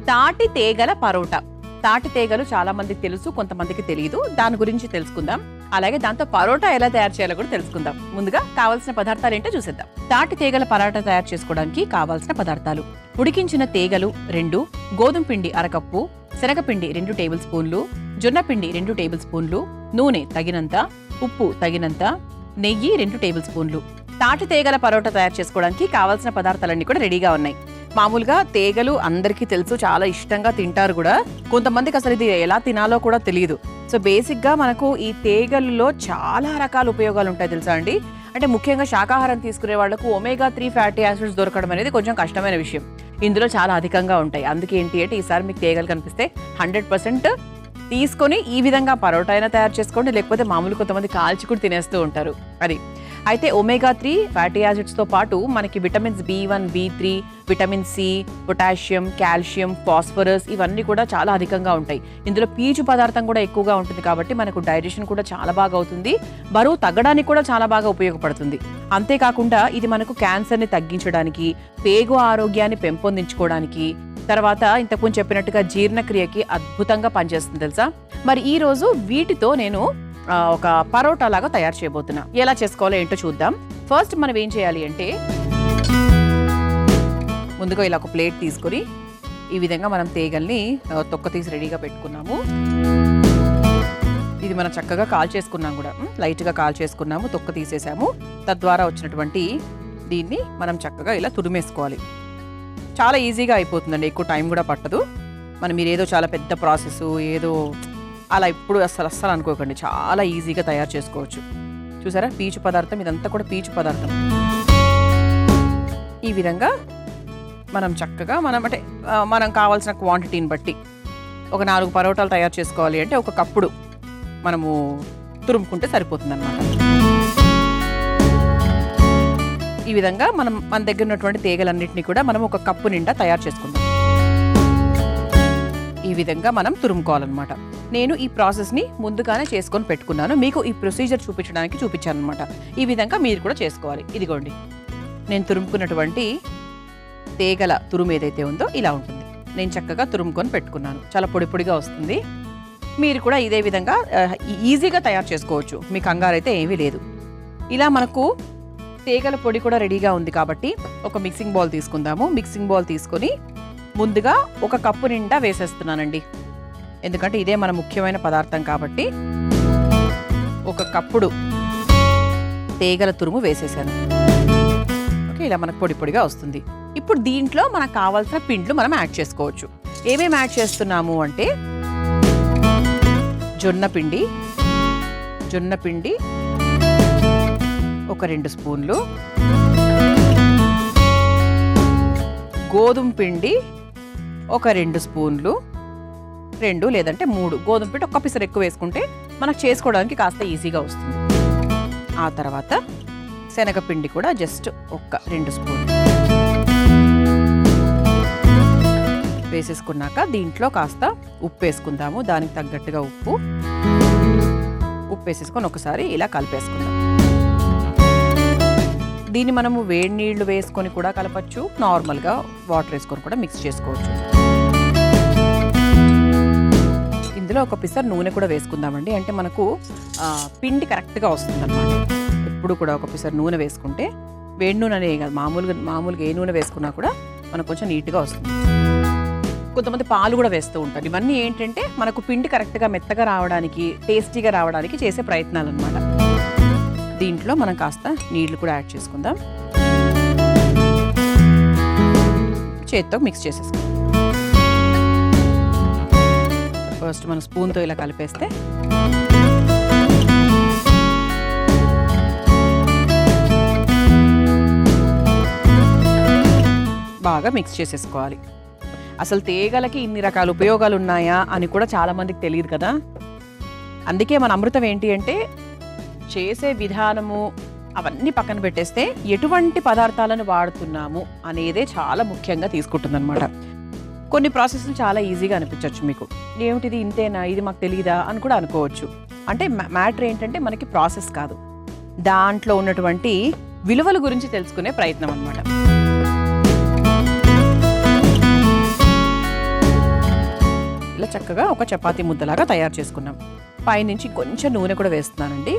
తాటి తీగల పరోటా. తాటి తీగలు చాలా మందికి తెలుసు, కొంతమందికి తెలియదు. దాని గురించి తెలుసుకుందాం. అలాగే దాంతో పరోటా ఎలా తయారు చేయాలో కూడా తెలుసుకుందాం. ముందుగా కావాల్సిన పదార్థాలు ఏంటో చూసేద్దాం. తాటి తీగల పరోటా తయారు చేసుకోవడానికి కావాల్సిన పదార్థాలు: ఉడికించిన తీగలు 2, గోధుమ పిండి 1 కప్పు, శనగపిండి 2 టేబుల్ స్పూన్లు, జొన్న పిండి 2 టేబుల్ స్పూన్లు, నూనె తగినంత, ఉప్పు తగినంత, నెయ్యి 2 టేబుల్ స్పూన్లు. తాటి తీగల పరోటా తయారు చేసుకోవడానికి కావాల్సిన పదార్థాలన్నీ కూడా రెడీగా ఉన్నాయి. మామూలుగా తీగలు అందరికీ తెలుసు, చాలా ఇష్టంగా తింటారు కూడా. కొంతమందికి అసలు ఇది ఎలా తినాలో కూడా తెలియదు. సో బేసిక్ గా మనకు ఈ తీగలలో చాలా రకాల ఉపయోగాలు ఉంటాయి తెలుసా అండి. అంటే ముఖ్యంగా శాకాహారం తీసుకునే వాళ్లకు omega-3 ఫ్యాటీ యాసిడ్స్ దొరకడం అనేది కొంచెం కష్టమైన విషయం. ఇందులో చాలా అధికంగా ఉంటాయి. అందుకే ఏంటి అంటే ఈసారి మీకు తీగలు కనిపిస్తే 100% తీసుకొని ఈ విధంగా పరోటా అయినా తయారు చేసుకోండి, లేకపోతే మామూలు కొంతమంది కాల్చి కూడా తినేస్తూ ఉంటారు. అది అయితే omega-3 ఫ్యాటీ యాసిడ్స్ తో పాటు మనకి vitamins B1, B3, vitamin C, potassium, calcium, phosphorus ఇవన్నీ కూడా చాలా అధికంగా ఉంటాయి. ఇందులో పీచు పదార్థం కూడా ఎక్కువగా ఉంటుంది కాబట్టి మనకు డైజెషన్ కూడా చాలా బాగా అవుతుంది. బరువు తగ్గడానికి కూడా చాలా బాగా ఉపయోగపడుతుంది. అంతేకాకుండా ఇది మనకు క్యాన్సర్ని తగ్గించడానికి, పేగు ఆరోగ్యాన్ని పెంపొందించుకోవడానికి, తర్వాత ఇంతకుముందు చెప్పినట్టుగా జీర్ణక్రియకి అద్భుతంగా పనిచేస్తుంది తెలుసా. మరి ఈ రోజు వీటితో నేను ఒక పరోటా లాగా తయారు చేయబోతున్నా. ఎలా చేసుకోవాలో ఏంటో చూద్దాం. ఫస్ట్ మనం ఏం చేయాలి అంటే ముందుగా ఇలా ఒక ప్లేట్ తీసుకొని ఈ విధంగా మనం తీగల్ని తొక్క తీసి రెడీగా పెట్టుకున్నాము. ఇది మనం చక్కగా కాల్ చేసుకున్నాం కూడా, లైట్గా కాల్ చేసుకున్నాము, తొక్క తీసేసాము. తద్వారా వచ్చినటువంటి దీన్ని మనం చక్కగా ఇలా తురిమేసుకోవాలి. చాలా ఈజీగా అయిపోతుందండి, ఎక్కువ టైం కూడా పట్టదు. మీరు ఏదో చాలా పెద్ద ప్రాసెస్ ఏదో అలా ఇప్పుడు అస్సలు అనుకోకండి, చాలా ఈజీగా తయారు చేసుకోవచ్చు. చూసారా పీచు పదార్థం, ఇదంతా కూడా పీచు పదార్థం. ఈ విధంగా మనం చక్కగా అంటే మనం కావాల్సిన క్వాంటిటీని బట్టి ఒక 4 పరోటాలు తయారు చేసుకోవాలి అంటే 1 కప్పుడు మనము తురుముకుంటే సరిపోతుంది అన్నమాట. ఈ విధంగా మన దగ్గర ఉన్నటువంటి తీగలన్నింటినీ కూడా మనం 1 కప్పు నిండా తయారు చేసుకుందాం. ఈ విధంగా మనం తురుముకోవాలన్నమాట. నేను ఈ ప్రాసెస్ని ముందుగానే చేసుకొని పెట్టుకున్నాను, మీకు ఈ ప్రొసీజర్ చూపించాను అనమాట. ఈ విధంగా మీరు కూడా చేసుకోవాలి. ఇదిగోండి, నేను తురుముకున్నటువంటి తీగల తురుము ఏదైతే ఉందో ఇలా ఉంటుంది. నేను చక్కగా తురుముకొని పెట్టుకున్నాను, చాలా పొడి పొడిగా వస్తుంది. మీరు కూడా ఇదే విధంగా ఈజీగా తయారు చేసుకోవచ్చు, మీ కంగారు అయితే ఏమీ లేదు. ఇలా మనకు తీగల పొడి కూడా రెడీగా ఉంది కాబట్టి ఒక మిక్సింగ్ బౌల్ తీసుకుందాము. మిక్సింగ్ బౌల్ తీసుకొని ముందుగా 1 కప్పు నిండా వేసేస్తున్నానండి, ఎందుకంటే ఇదే మన ముఖ్యమైన పదార్థం కాబట్టి. 1 కప్పుడు తీగల తురుము వేసేసాను. ఓకే, ఇలా మనకు పొడి పొడిగా వస్తుంది. ఇప్పుడు దీంట్లో మనకు కావాల్సిన పిండ్లు మనం యాడ్ చేసుకోవచ్చు. ఏమేమి యాడ్ చేస్తున్నాము అంటే జొన్న పిండి 2 స్పూన్లు, గోధుమ పిండి 2 స్పూన్లు, 2 లేదంటే 3 గోధుమ పిండి, 1 పిసరు ఎక్కువ వేసుకుంటే మనకు చేసుకోవడానికి కాస్త ఈజీగా వస్తుంది. ఆ తర్వాత శనగపిండి కూడా జస్ట్ 2 స్పూన్లు వేసేసుకున్నాక దీంట్లో కాస్త ఉప్పు వేసుకుందాము. దానికి తగ్గట్టుగా ఉప్పు వేసేసుకొని ఒకసారి ఇలా కలిపేసుకుందాం. దీన్ని మనము వేడి నీళ్లు వేసుకొని కూడా కలపచ్చు, నార్మల్గా వాటర్ వేసుకొని కూడా మిక్స్ చేసుకోవచ్చు. ఇందులో 1 పిసర్ నూనె కూడా వేసుకుందామండి, అంటే మనకు పిండి కరెక్ట్గా వస్తుంది అన్నమాట. ఎప్పుడు కూడా 1 పిసర్ నూనె వేసుకుంటే, వేడి నూనె అనే కాదు, మామూలుగా ఏ నూనె వేసుకున్నా కూడా మనకు కొంచెం నీట్గా వస్తుంది. కొంతమంది పాలు కూడా వేస్తూ ఉంటారు. ఇవన్నీ ఏంటంటే మనకు పిండి కరెక్ట్గా మెత్తగా రావడానికి, టేస్టీగా రావడానికి చేసే ప్రయత్నాలు అన్నమాట. దీంట్లో మనం కాస్త నీళ్లు కూడా యాడ్ చేసుకుందాం. చేత్తో మిక్స్ చేసేసుకుందాం. ఫస్ట్ మనం స్పూన్తో ఇలా కలిపేస్తే బాగా మిక్స్ చేసేసుకోవాలి. అసలు తీగలకి ఇన్ని రకాల ఉపయోగాలు ఉన్నాయా అని కూడా చాలా మందికి తెలియదు కదా. అందుకే మన అమృతం ఏంటి అంటే చేసే విధానము అవన్నీ పక్కన పెట్టేస్తే ఎటువంటి పదార్థాలను వాడుతున్నాము అనేదే చాలా ముఖ్యంగా తీసుకుంటుందన్నమాట. కొన్ని ప్రాసెస్లు చాలా ఈజీగా అనిపించవచ్చు మీకు, ఏమిటిది ఇంతేనా, ఇది మాకు తెలియదా అని కూడా అనుకోవచ్చు. అంటే మ్యాటర్ ఏంటంటే మనకి ప్రాసెస్ కాదు, దాంట్లో ఉన్నటువంటి విలువల గురించి తెలుసుకునే ప్రయత్నం అన్నమాట. చక్కగా ఒక చపాతీ ముద్దలాగా తయారు చేసుకున్నాం. పైనుంచి కొంచెం నూనె కూడా వేస్తున్నానండి.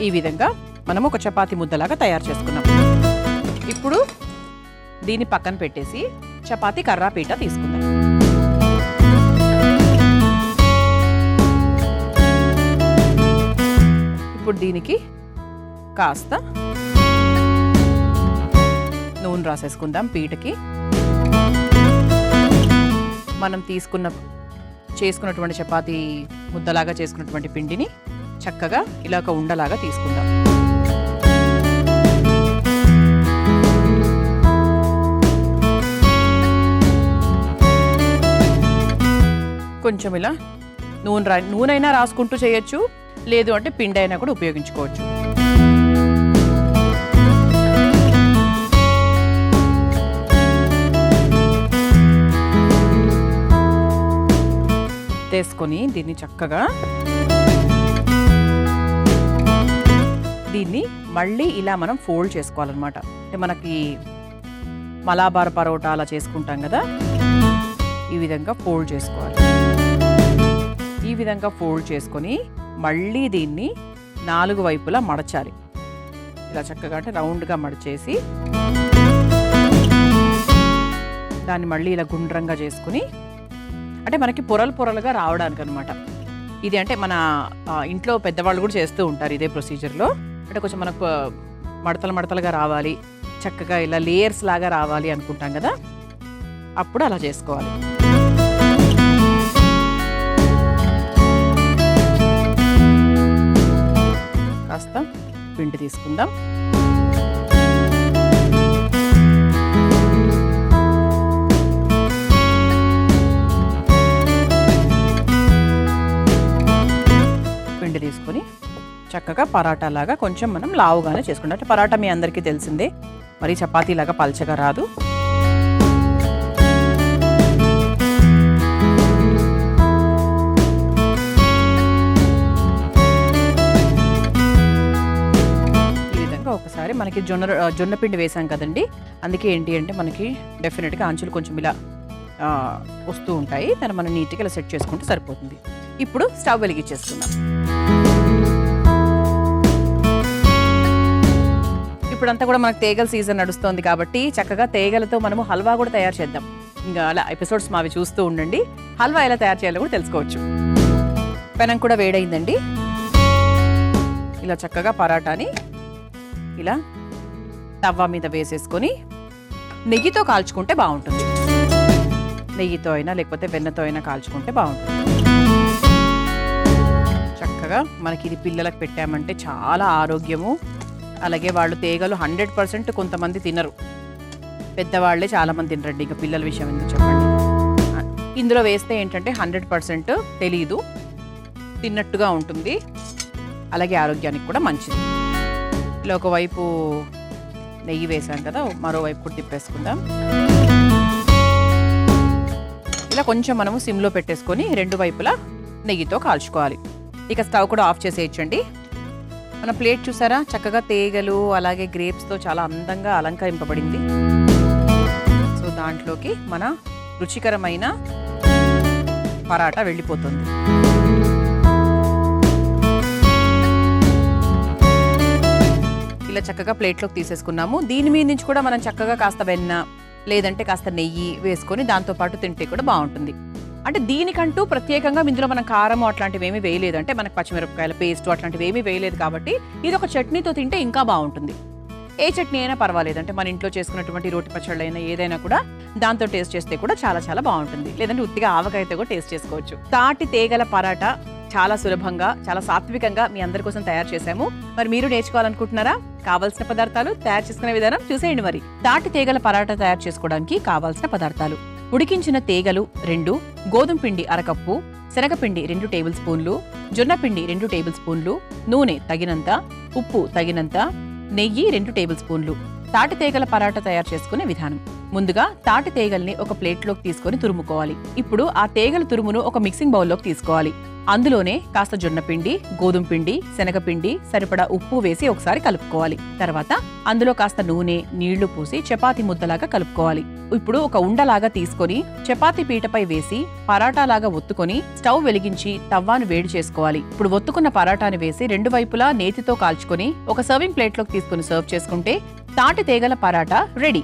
ఈ విధంగా మనం ఒక చపాతీ ముద్దలాగా తయారు చేసుకున్నాం. ఇప్పుడు దీన్ని పక్కన పెట్టేసి చపాతీ కర్రాపీట తీసుకుందాం. ఇప్పుడు దీనికి కాస్త నూనె రాసేసుకుందాం. పీటకి మనం చేసుకున్నటువంటి చపాతీ ముద్దలాగా చేసుకున్నటువంటి పిండిని చక్కగా ఇలా ఒక ఉండలాగా తీసుకుందాం. కొంచెం ఇలా నూనె అయినా రాసుకుంటూ చేయొచ్చు, లేదు అంటే పిండి అయినా కూడా ఉపయోగించుకోవచ్చు. తీసుకొని దీన్ని చక్కగా దీన్ని మళ్ళీ ఇలా మనం ఫోల్డ్ చేసుకోవాలన్నమాట. అంటే మనకి మలాబార్ పరోటా అలా చేసుకుంటాం కదా, ఈ విధంగా ఫోల్డ్ చేసుకోవాలి. ఈ విధంగా ఫోల్డ్ చేసుకొని మళ్ళీ దీన్ని 4 వైపులా మడచాలి. ఇలా చక్కగా అంటే రౌండ్గా మడిచేసి దాన్ని మళ్ళీ ఇలా గుండ్రంగా చేసుకుని, అంటే మనకి పొరలుగా రావడానికి అనమాట. ఇది అంటే మన ఇంట్లో పెద్దవాళ్ళు కూడా చేస్తూ ఉంటారు ఇదే ప్రొసీజర్లో. అంటే కొంచెం మనకు మడతలుగా రావాలి, చక్కగా ఇలా లేయర్స్ లాగా రావాలి అనుకుంటాం కదా, అప్పుడు అలా చేసుకోవాలి. కాస్త పిండి తీసుకుందాం. పిండి తీసుకొని చక్కగా పరాటా లాగా కొంచెం మనం లావుగానే చేసుకుంటాం. అంటే పరాటా మీ అందరికీ తెలిసిందే, మరి చపాతీ లాగా పల్చగా రాదు. ఒకసారి మనకి జొన్న పిండి వేసాం కదండి, అందుకే ఏంటి అంటే మనకి డెఫినెట్గా అంచులు కొంచెం ఇలా వస్తూ ఉంటాయి. దాన్ని మనం నీట్గా ఇలా సెట్ చేసుకుంటే సరిపోతుంది. ఇప్పుడు స్టవ్ వెలిగించేసుకుందాం. ఇప్పుడంతా కూడా మనకు తేగల సీజన్ నడుస్తుంది కాబట్టి చక్కగా తేగలతో మనము హల్వా కూడా తయారు చేద్దాం. ఇంకా అలా ఎపిసోడ్స్ మావి చూస్తూ ఉండండి. హల్వా ఎలా తయారు చేయాలో కూడా తెలుసుకోవచ్చు. పెనం కూడా వేడైందండి. ఇలా చక్కగా పరాటాని ఇలా తవ్వ మీద వేసేసుకొని నెయ్యితో కాల్చుకుంటే బాగుంటుంది. నెయ్యితో అయినా లేకపోతే వెన్నతో అయినా కాల్చుకుంటే బాగుంటుంది. చక్కగా మనకి ఇది పిల్లలకు పెట్టామంటే చాలా ఆరోగ్యము. అలాగే వాళ్ళు తేగలు 100% కొంతమంది తినరు, పెద్దవాళ్లే చాలామంది తినరండి. ఇంకా పిల్లల విషయం ఎందుకు చెప్పండి. ఇందులో వేస్తే ఏంటంటే 100% తెలీదు, తిన్నట్టుగా ఉంటుంది, అలాగే ఆరోగ్యానికి కూడా మంచిది. ఇలా ఒకవైపు నెయ్యి వేసాం కదా, మరోవైపు కూడా తిప్పేసుకుందాం. ఇలా కొంచెం మనము సిమ్లో పెట్టేసుకొని 2 వైపులా నెయ్యితో కాల్చుకోవాలి. ఇక స్టవ్ కూడా ఆఫ్ చేసేయచ్చండి. మన ప్లేట్ చూసారా, చక్కగా తేగలు అలాగే గ్రేప్స్తో చాలా అందంగా అలంకరింపబడింది. సో దాంట్లోకి మన రుచికరమైన పరాటా వెళ్ళిపోతుంది. ఇలా చక్కగా ప్లేట్లోకి తీసేసుకున్నాము. దీని మీద నుంచి కూడా మనం చక్కగా కాస్త వెన్న లేదంటే కాస్త నెయ్యి వేసుకొని దాంతోపాటు తింటే కూడా బాగుంటుంది. అంటే దీనికంటూ ప్రత్యేకంగా ఇందులో మనం కారం అట్లాంటివి ఏమీ వేయలేదు, అంటే మనకు పచ్చిమిరపకాయల పేస్ట్ అట్లాంటివి ఏమీ వేయలేదు కాబట్టి ఇది ఒక చట్నీతో తింటే ఇంకా బాగుంటుంది. ఏ చట్నీ అయినా పర్వాలేదు, అంటే మన ఇంట్లో చేసుకున్నటువంటి రోటి పచ్చళ్ళు అయినా ఏదైనా కూడా దాంతో టేస్ట్ చేస్తే కూడా చాలా చాలా బాగుంటుంది. లేదంటే ఉత్తిగా ఆవకాయతో కూడా టేస్ట్ చేసుకోవచ్చు. తాటి తేగల పరాటా చాలా సులభంగా చాలా సాత్వికంగా మీ అందరి కోసం తయారు చేశాము. మరి మీరు నేర్చుకోవాలనుకుంటున్నారా? కావాల్సిన పదార్థాలు, తయారు చేసుకునే విధానం చూసేయండి. మరి తాటి తేగల పరాటా తయారు చేసుకోవడానికి కావాల్సిన పదార్థాలు: ఉడికించిన తేగలు 2, గోధుమ పిండి 1/2 కప్పు, శనగపిండి 2 టేబుల్ స్పూన్లు, జొన్న పిండి 2 టేబుల్ స్పూన్లు, నూనె తగినంత, ఉప్పు తగినంత, నెయ్యి 2 టేబుల్ స్పూన్లు. తాటి తేగల పరాటా తయారు చేసుకునే విధానం: ముందుగా తాటి తేగల్ని ఒక ప్లేట్లోకి తీసుకొని తురుముకోవాలి. ఇప్పుడు ఆ తేగల తురుమును ఒక మిక్సింగ్ బౌల్లోకి తీసుకోవాలి. అందులోనే కాస్త జొన్న పిండి, గోధుమ పిండి, శనగపిండి, సరిపడా ఉప్పు వేసి ఒకసారి కలుపుకోవాలి. తర్వాత అందులో కాస్త నూనె, నీళ్లు పోసి చపాతీ ముద్దలాగా కలుపుకోవాలి. ఇప్పుడు ఒక ఉండలాగా తీసుకొని చపాతీ పీటపై వేసి పరాటాలాగా ఒత్తుకొని స్టవ్ వెలిగించి తవ్వాను వేడి చేసుకోవాలి. ఇప్పుడు ఒత్తుకున్న పరాటాను వేసి రెండు వైపులా నేతితో కాల్చుకొని ఒక సర్వింగ్ ప్లేట్లోకి తీసుకుని సర్వ్ చేసుకుంటే తాటి తీగల పరాటా రెడీ.